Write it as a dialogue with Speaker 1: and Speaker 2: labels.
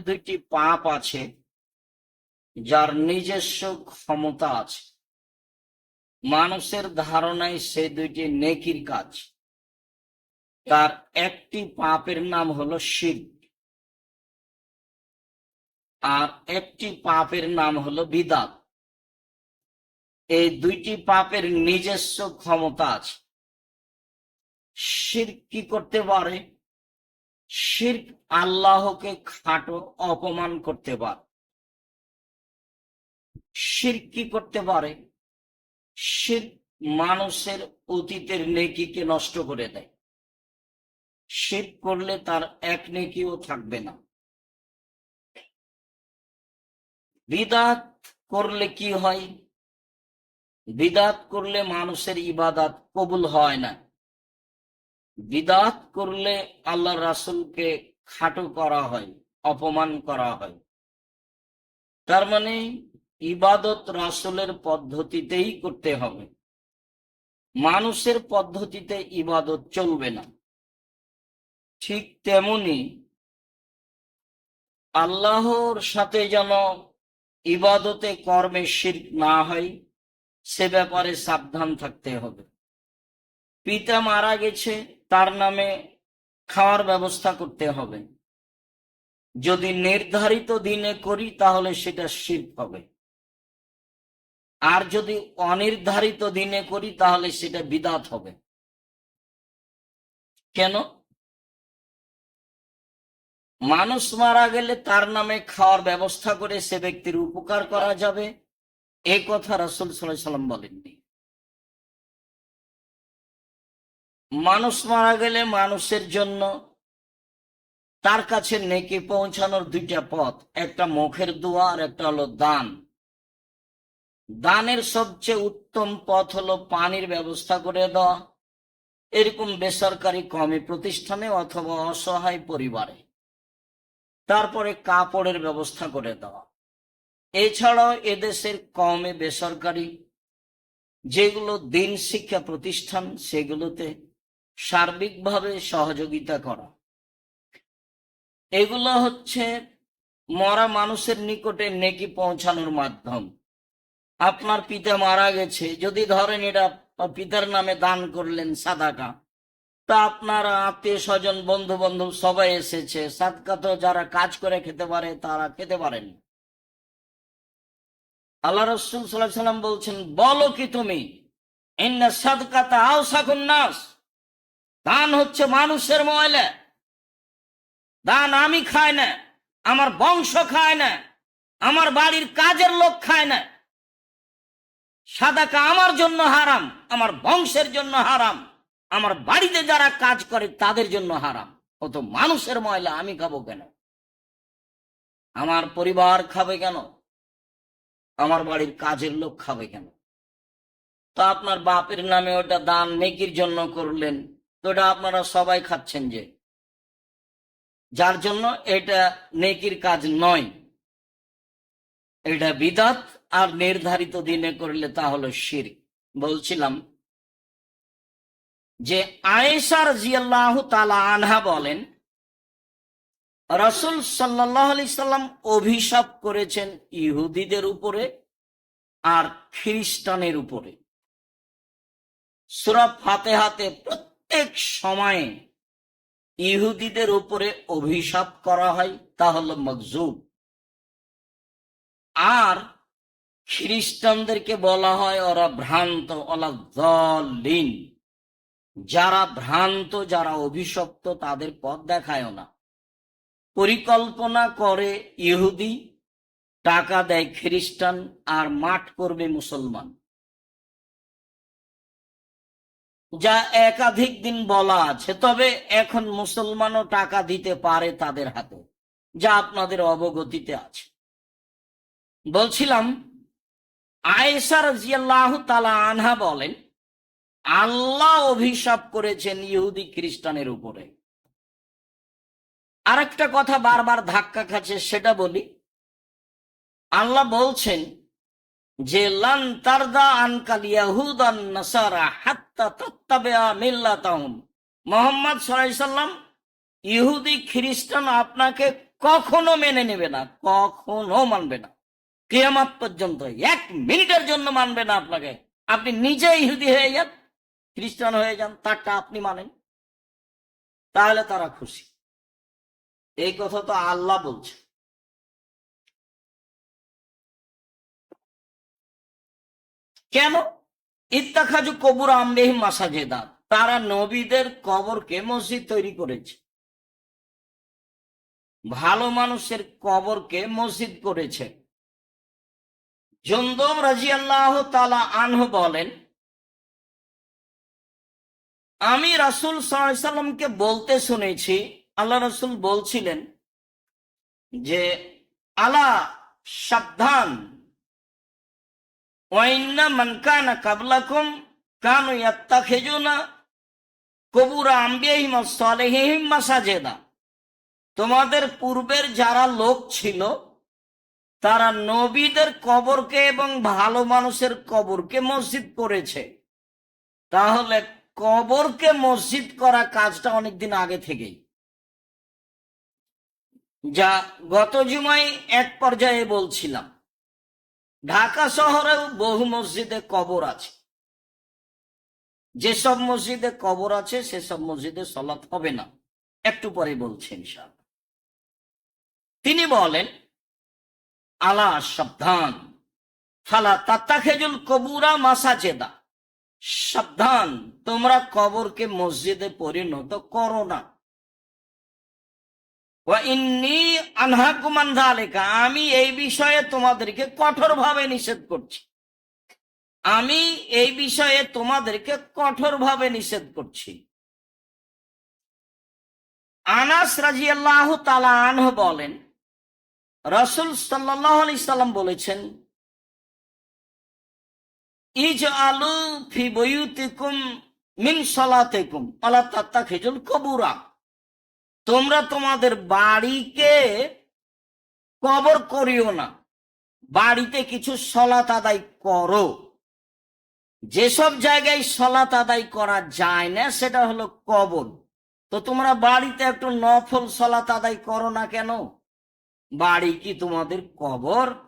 Speaker 1: দুইটি পাপ আছে যার নিজস্ব ক্ষমতা আছে। মানুষের ধারণায় সে দুইটি নেকির কাজ। তার একটি পাপের নাম হলো শিরক, আর একটি পাপের নাম হলো বিদআত। এই দুইটি পাপের নিজস্ব ক্ষমতা আছে। শিরক কি করতে পারে? শিরক আল্লাহকে খাটো অপমান করতে পারে। শিরক কি করতে পারে? শিরক মানুষের অতীতের নেকিকে নষ্ট করে দেয়। শিরক করলে তার এক নেকিও থাকবে না। বিদআত করলে কি হয়? বিদআত করলে মানুষের ইবাদত কবুল হয় না। বিদআত করলে আল্লাহ রাসূলকে খাটো করা হয়, অপমান করা হয়। তার মানে ইবাদত রাসূলের পদ্ধতিতেই করতে হবে, মানুষের পদ্ধতিতে ইবাদত চলবে না। ঠিক তেমনি আল্লাহর সাথে যেন ইবাদতে কর্মে শিরক না হয়, সে ব্যাপারে সাবধান থাকতে হবে। পিতা মারা গেছে, তার নামে খাওয়ার ব্যবস্থা করতে হবে। যদি নির্ধারিত দিনে করি তাহলে সেটা শিরক হবে, আর যদি অনির্ধারিত দিনে করি তাহলে সেটা বিদআত হবে। কেন? মানুষ মারা গেলে তার নামে খাওয়ার ব্যবস্থা করে সে ব্যক্তির উপকার করা যাবে, এই কথা রাসূল সাল্লাল্লাহু আলাইহি ওয়াসাল্লাম বলেননি। মানুষ মারা গেলে মানুষের জন্য তার কাছে নেকি পৌঁছানোর দুইটা পথ, একটা মুখের দোয়া আর একটা হলো দান। দানের সবচেয়ে উত্তম পথ হলো পানির ব্যবস্থা করে দেওয়া, এরকম বেসরকারি কওমি প্রতিষ্ঠানে অথবা অসহায় পরিবারে। তারপরে কাপড়ের ব্যবস্থা করে দেওয়া। এছাড়াও এদেশের কওমি বেসরকারি যেগুলো দিন শিক্ষা প্রতিষ্ঠান, সেগুলোতে সার্বিকভাবে সহযোগিতা করা। এগুলো হচ্ছে মরা মানুষের নিকটে নেকি পৌঁছানোর মাধ্যম। আপনার পিতা মারা গেছে, যদি ধরেন এটা পিতার নামে দান করলেন সাদাকা, তা আপনার আত্মীয় স্বজন বন্ধু বান্ধব সবাই এসেছে, সাদকা তো যারা কাজ করে খেতে পারে তারা খেতে পারেন। আল্লাহ রাসূল সাল্লাল্লাহু আলাইহি ওয়াসাল্লাম বলছেন, বলো কি তুমি, ইন্না সাদকাতা আওসাকুন নাস, দান হচ্ছে মানুষের ময়লা। দান আমি খাই না, আমার বংশ খায় না, আমার বাড়ির কাজের লোক খায় না। সাদাকা আমার জন্য হারাম, আমার বংশের জন্য হারাম, আমার বাড়িতে যারা কাজ করে তাদের জন্য হারাম। অত মানুষের ময়লা আমি খাবো কেন? আমার পরিবার খাবে কেন? আমার বাড়ির কাজের লোক খাবে কেন? তা আপনার বাপের নামে ওটা দান নেকির জন্য করলেন, তো ওটা আপনারা সবাই খাচ্ছেন, যে যার জন্য এটা নেকির কাজ নয়, এটা বিদআত। আর নির্ধারিত দিনে করলে তা হলো শিরক। বলছিলাম যে আয়েশা রাদিয়াল্লাহু তাআলা আনহা বলেন, রাসূল সাল্লাল্লাহু আলাইহি সাল্লাম অভিশাপ করেছেন ইহুদিদের উপরে আর খ্রিস্টানের উপরে। সূরা ফাতিহাতে প্রত্যেক সময়ে ইহুদিদের উপরে অভিশাপ করা হয়, তা হলো মাগজুব। আর খ্রিস্টানদেরকে বলা হয় ওরা ভ্রান্ত, ওলা যালিন, যারা ভ্রান্ত, যারা অভিশপ্ত, তাদের পথ দেখায় না। পরিকল্পনা করে ইহুদি, টাকা দেয় খ্রিস্টান, আর মাঠ করবে মুসলমান। যা একাধিক দিন বলা আছে, তবে এখন মুসলমানও টাকা দিতে পারে তাদের হাতে, যা আপনাদের অবগতিতে আছে। বলছিলাম আয়েশা রাদিয়াল্লাহু তাআলা আনহা বলেন, আল্লাহ অভিশাপ করেছেন ইহুদি খ্রিস্টানের উপরে। আরেকটা কথা বারবার ধাক্কা খাচ্ছে, সেটা বলি। আল্লাহ বলছেন যে লান তারদা আনকাল ইয়াহুদ ওয়ান নাসারা হাত্তা তাত্তাবিআ মিল্লাতাহুম। মুহাম্মদ সাল্লাল্লাহু আলাইহি সাল্লাম, ইহুদি খ্রিস্টান আপনাকে কখনো মেনে নেবে না, কখনো মানবে না, কিয়ামত পর্যন্ত 1 মিনিটের জন্য মানবে না আপনাকে। আপনি নিজে ইহুদি হয়ে যান, খ্রিস্টান হয়ে যান, তারটা আপনি মানেন, তাহলে তারা খুশি। এই কথা তো আল্লাহ বলছে। কেন? ইত্তাখাজু কবুর আমরিহিম মাসাজেদা, তারা নবীদের কবরকে মসজিদ তৈরি করেছে, ভালো মানুষের কবরকে মসজিদ করেছে। জুনদুব রাদিয়াল্লাহু তাআলা আনহু বলেন, আমি রাসূল সাল্লাল্লাহু আলাইহি সাল্লামকে বলতে শুনেছি, আল্লাহ রাসূল বলছিলেন যে আলা, সাবধান, ওয়াইন্না মান কানা কাবলাকুম কানু ইয়াত্তাখিজুনা কবুর আমবিয়াহিম ওয়াস সালিহিম মাসাজেদা, তোমাদের পূর্বের যারা লোক ছিল তারা নবীদের কবরকে এবং ভালো মানুষের কবরকে মসজিদ করেছে। তাহলে কবরকে মসজিদ করা কাজটা অনেকদিন আগে থেকেই, যা গত জুমায় এক পর্যায়ে বলছিলাম। ঢাকা শহরেও বহু মসজিদে কবর আছে, যেসব মসজিদে কবর আছে সেসব মসজিদে সালাত হবে না, একটু পরে বলছি ইনশাআল্লাহ। তিনি বলেন, আলা, সাবধান, ফালা তাত্তাখিজুল কবুরা মাসাজেদা, সাবধান, তোমরা কবরকে মসজিদে পরিণত করো না। ওয়া ইন্নী আনহাকুম আন যালিকা, আমি এই বিষয়ে তোমাদেরকে কঠোরভাবে নিষেধ করছি, আমি এই বিষয়ে তোমাদেরকে কঠোরভাবে নিষেধ করছি। আনাস রাদিয়াল্লাহু তাআলা আনহু বলেন, রাসূল সাল্লাল্লাহু আলাইহি সাল্লাম বলেছেন, ইজআলু ফি বুয়ুতিকুম মিন সালাতিকুম আলা তাত্তাখিজুল কবুরা, তোমরা তোমাদের বাড়িকে কবর করিও না, বাড়িতে কিছু সালাত আদায় করো। যেসব জায়গায় সালাত আদায় করা যায় না সেটা হলো কবর। তো তোমরা বাড়িতে একটু নফল সালাত আদায় করো না কেন? বাড়ি কি তোমাদের কবর?